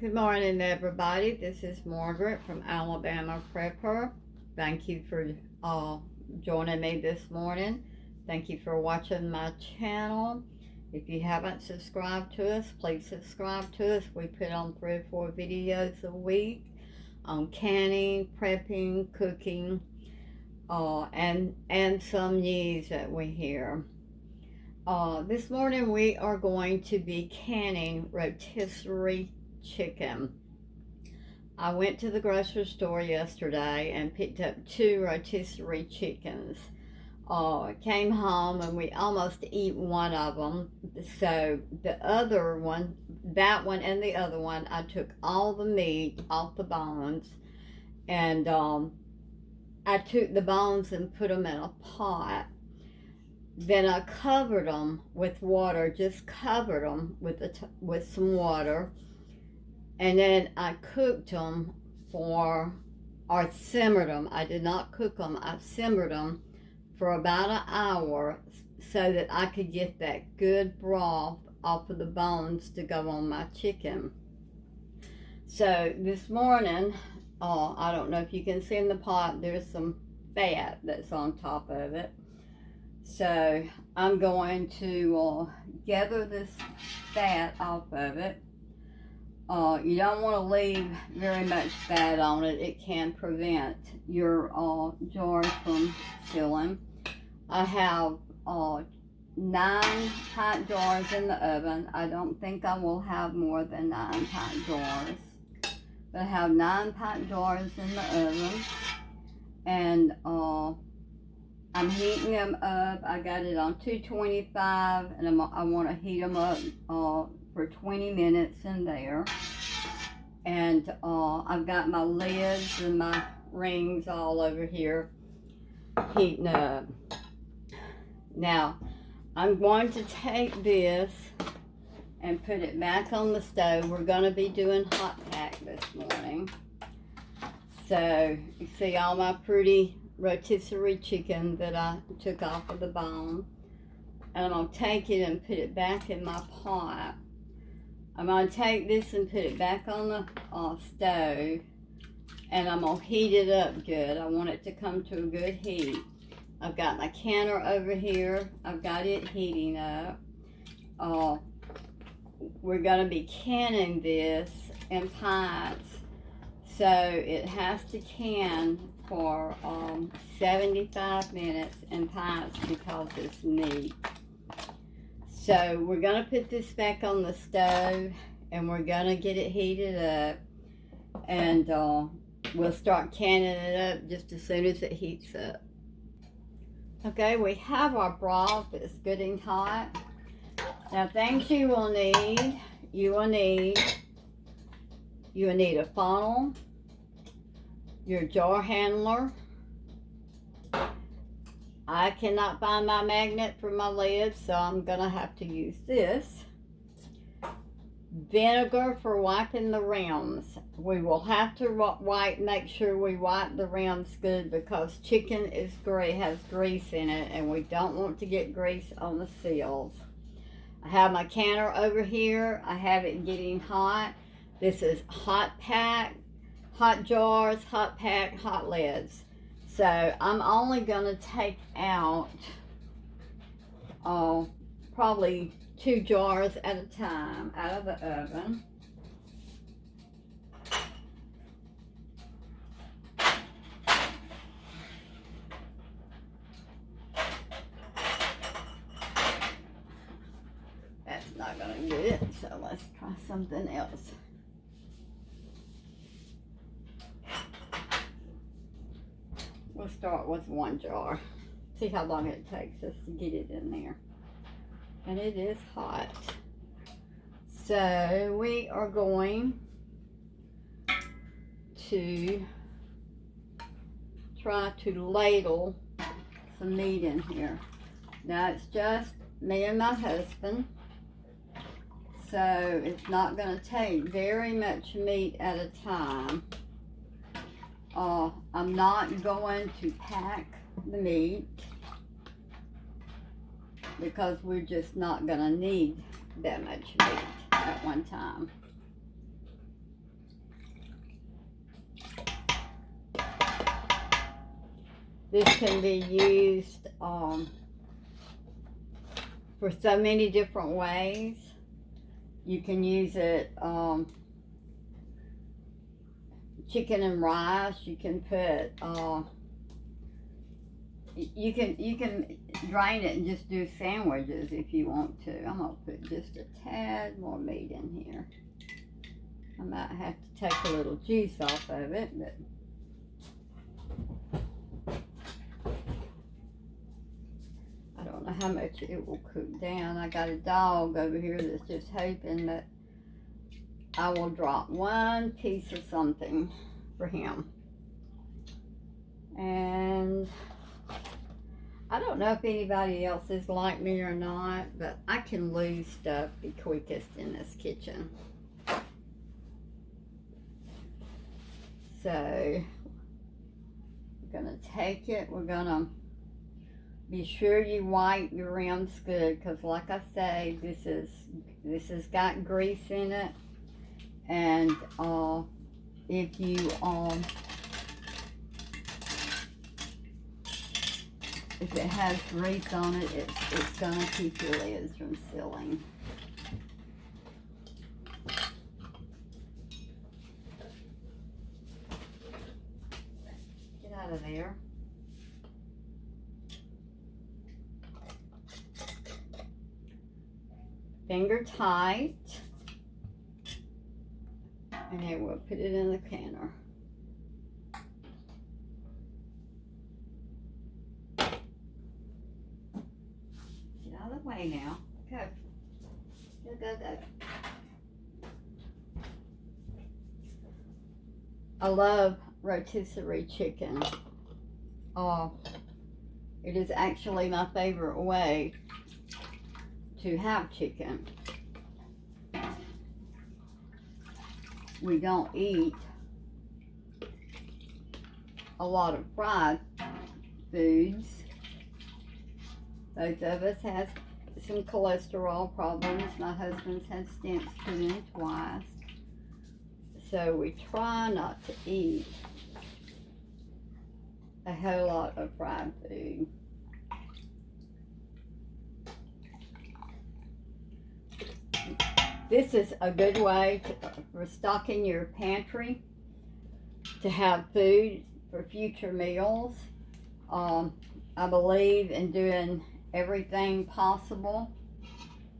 Good morning, everybody. This is Margaret from Alabama Prepper. Thank you for joining me this morning. Thank you for watching my channel. If you haven't subscribed to us, please subscribe to us. We put on 3 or 4 videos a week on canning, prepping, cooking, and some news that we hear. This morning we are going to be canning rotisserie chicken. I went to the grocery store yesterday and picked up 2 rotisserie chickens. Came home and we almost eat one of them. So the other one, that one and the other one, I took all the meat off the bones, and I took the bones and put them in a pot. Then I covered them with water, just covered them with some water. And then I cooked them or simmered them. I did not cook them, I simmered them for about an hour so that I could get that good broth off of the bones to go on my chicken. So this morning, I don't know if you can see in the pot, there's some fat that's on top of it. So I'm going to gather this fat off of it. You don't want to leave very much fat on it. It can prevent your jar from filling. I have 9 pint jars in the oven. I don't think I will have more than 9 pint jars. But I have 9 pint jars in the oven. And I'm heating them up. I got it on 225, and I want to heat them up for 20 minutes in there. And I've got my lids and my rings all over here heating up. Now, I'm going to take this and put it back on the stove. We're going to be doing hot pack this morning. So, you see all my pretty rotisserie chicken that I took off of the bone. And I'm going to take it and put it back in my pot. I'm going to take this and put it back on the stove, and I'm going to heat it up good. I want it to come to a good heat. I've got my canner over here. I've got it heating up. We're going to be canning this in pints, so it has to can for 75 minutes in pints because it's meat. So we're going to put this back on the stove, and we're going to get it heated up, and we'll start canning it up just as soon as it heats up. Okay, we have our broth that's good and hot. Now, things you will need, you will need a funnel, your jar handler. I cannot find my magnet for my lid, so I'm going to have to use this. Vinegar for wiping the rims. We will have to make sure we wipe the rims good because chicken has grease in it, and we don't want to get grease on the seals. I have my canner over here. I have it getting hot. This is hot pack, hot jars, hot pack, hot lids. So I'm only going to take out probably 2 jars at a time out of the oven. That's not going to get it, so let's try something else. We'll start with 1 jar. See how long it takes us to get it in there. And it is hot. So we are going to try to ladle some meat in here. Now it's just me and my husband. So it's not going to take very much meat at a time. I'm not going to pack the meat because we're just not going to need that much meat at one time. This can be used for so many different ways. You can use it chicken and rice. You can put you can drain it and just do sandwiches if you want to. I'm gonna put just a tad more meat in here. I might have to take a little juice off of it, but I don't know how much it will cook down. I got a dog over here that's just hoping that I will drop one piece of something for him. And I don't know if anybody else is like me or not, but I can lose stuff the quickest in this kitchen. So we're gonna take it, we're gonna be sure you wipe your rims good, because like I say, this has got grease in it, and if you if it has grease on it, it's gonna keep your lids from sealing. Get out of there. Finger tight, and then we'll put it in the canner. Get out of the way now. Go. Go, go, go. I love rotisserie chicken. It is actually my favorite way to have chicken. We don't eat a lot of fried foods. Both of us has some cholesterol problems. My husband's had stents put in twice. So we try not to eat a whole lot of fried food. This is a good way for stocking your pantry, to have food for future meals. I believe in doing everything possible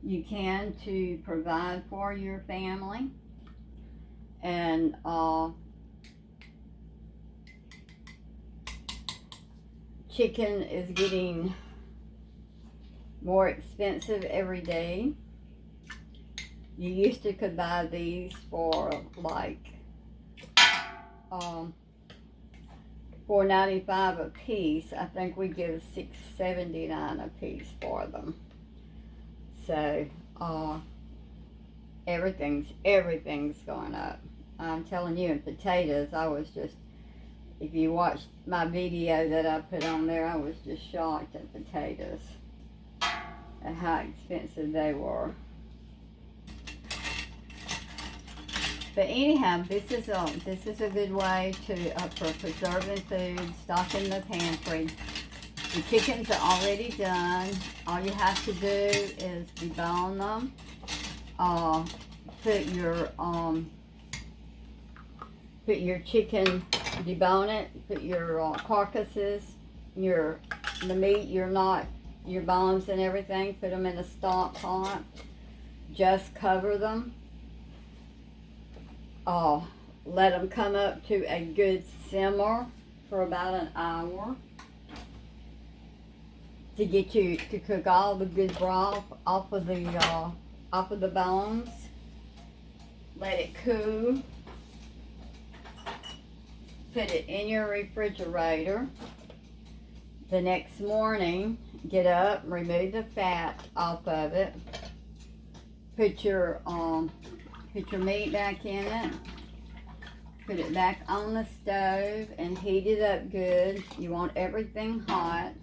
you can to provide for your family. And chicken is getting more expensive every day. You used to could buy these for like $4.95 a piece. I think we give $6.79 a piece for them. So everything's going up. I'm telling you, in potatoes, I was just, if you watched my video that I put on there, I was just shocked at potatoes and how expensive they were. But anyhow, this is a good way to for preserving food, stocking the pantry. The chickens are already done. All you have to do is debone them. Put your chicken, debone it. Put your carcasses, the meat, your bones and everything. Put them in a stock pot. Just cover them. Let them come up to a good simmer for about an hour to get you to cook all the good broth off of the bones. Let it cool. Put it in your refrigerator. The next morning, get up, remove the fat off of it. Put your meat back in it. Put it back on the stove and heat it up good. You want everything hot.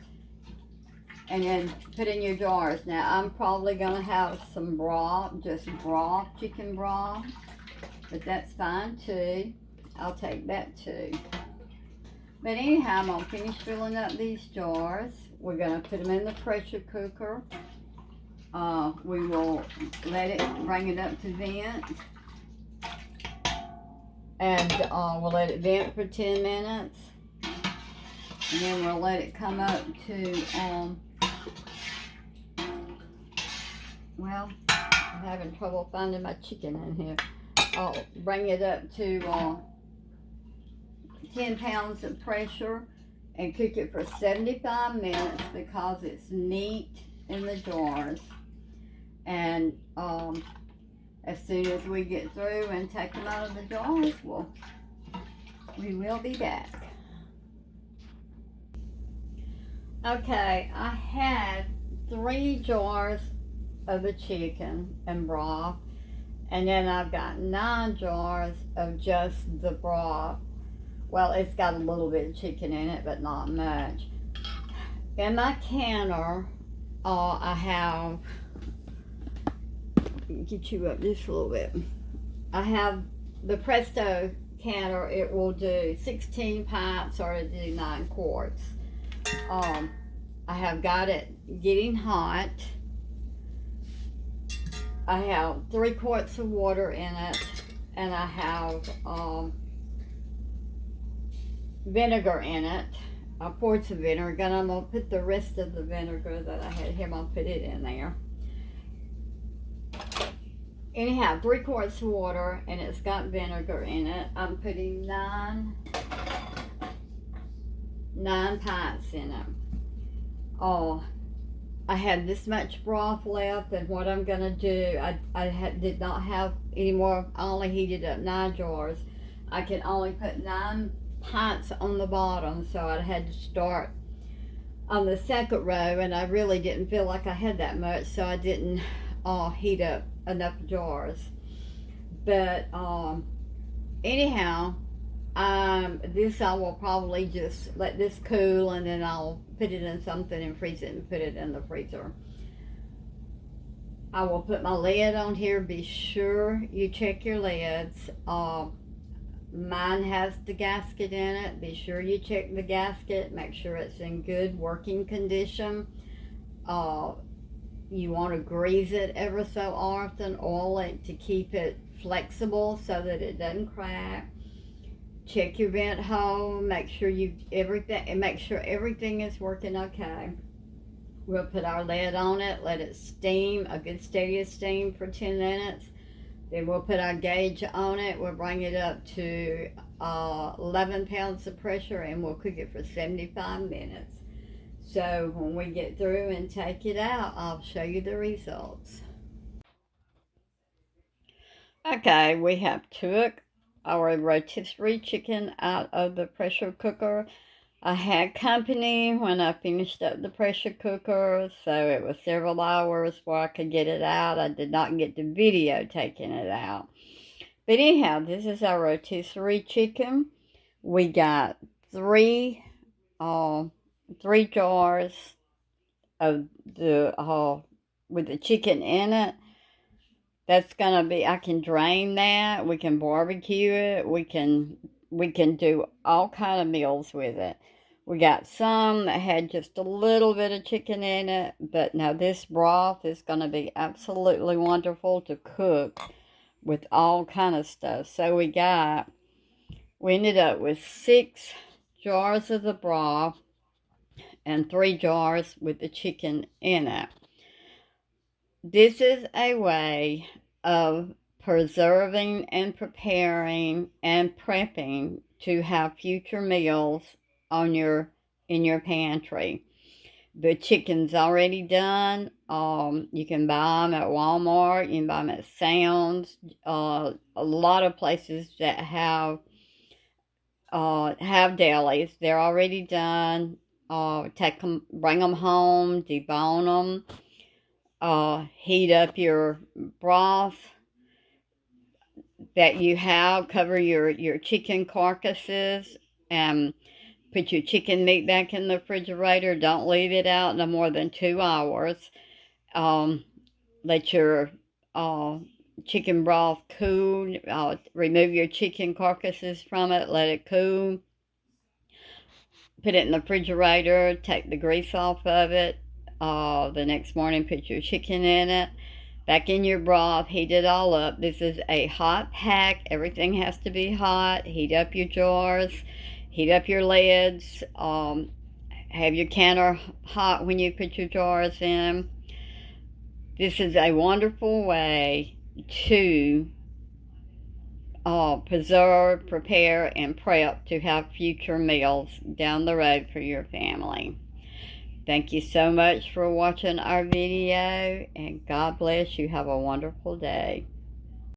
And then put in your jars. Now I'm probably gonna have some broth, just broth, chicken broth. But that's fine too. I'll take that too. But anyhow, I'm going to finish filling up these jars. We're going to put them in the pressure cooker. We will bring it up to vent. And we'll let it vent for 10 minutes. And then we'll let it come up to, well, I'm having trouble finding my chicken in here. I'll bring it up to 10 pounds of pressure and cook it for 75 minutes because it's neat in the jars. And as soon as we get through and take them out of the jars, we will be back. Okay, I had 3 jars of the chicken and broth, and then I've got 9 jars of just the broth. Well, it's got a little bit of chicken in it, but not much. In my canner, I have, get you up just a little bit. I have the Presto canner. It will do 16 pints or it'll do 9 quarts. I have got it getting hot. I have 3 quarts of water in it, and I have vinegar in it. I poured some vinegar, and I'm going to put the rest of the vinegar that I had here, I'm going to put it in there. Anyhow, 3 quarts of water, and it's got vinegar in it. I'm putting 9 pints in it. I had this much broth left, and what I'm going to do, did not have any more. I only heated up 9 jars. I can only put 9 pints on the bottom, so I had to start on the second row, and I really didn't feel like I had that much, so I didn't heat up enough jars. But anyhow, this I will probably just let this cool, and then I'll put it in something and freeze it and put it in the freezer. I will put my lid on here. Be sure you check your lids. Mine has the gasket in it. Be sure you check the gasket. Make sure it's in good working condition. You want to grease it ever so often. Oil it to keep it flexible so that it doesn't crack. Check your vent hole. Make sure everything is working okay. We'll put our lid on it. Let it steam, a good steady steam for 10 minutes. Then we'll put our gauge on it. We'll bring it up to 11 pounds of pressure, and we'll cook it for 75 minutes. So when we get through and take it out, I'll show you the results. Okay, we have took our rotisserie chicken out of the pressure cooker. I had company when I finished up the pressure cooker, so it was several hours before I could get it out. I did not get the video taking it out. But anyhow, this is our rotisserie chicken. We got 3 jars of the with the chicken in it. That's gonna be, I can drain that. We can barbecue it. We can do all kind of meals with it. We got some that had just a little bit of chicken in it, but now this broth is gonna be absolutely wonderful to cook with all kind of stuff. So we ended up with 6 jars of the broth and 3 jars with the chicken in it. This is a way of preserving and preparing and prepping to have future meals in your pantry. The chicken's already done. You can buy them at Walmart. You can buy them at Sam's. A lot of places that have delis. They're already done. Take them, bring them home, debone them. Heat up your broth that you have, cover your chicken carcasses, and put your chicken meat back in the refrigerator. Don't leave it out no more than 2 hours. Let your chicken broth cool. Remove your chicken carcasses from it, let it cool. put it in the refrigerator, take the grease off of it. The next morning, put your chicken in it, back in your broth, heat it all up. This is a hot pack. Everything has to be hot. Heat up your jars, heat up your lids. Have your canner hot when you put your jars in. This is a wonderful way to preserve, prepare, and prep to have future meals down the road for your family. Thank you so much for watching our video, and God bless you. Have a wonderful day.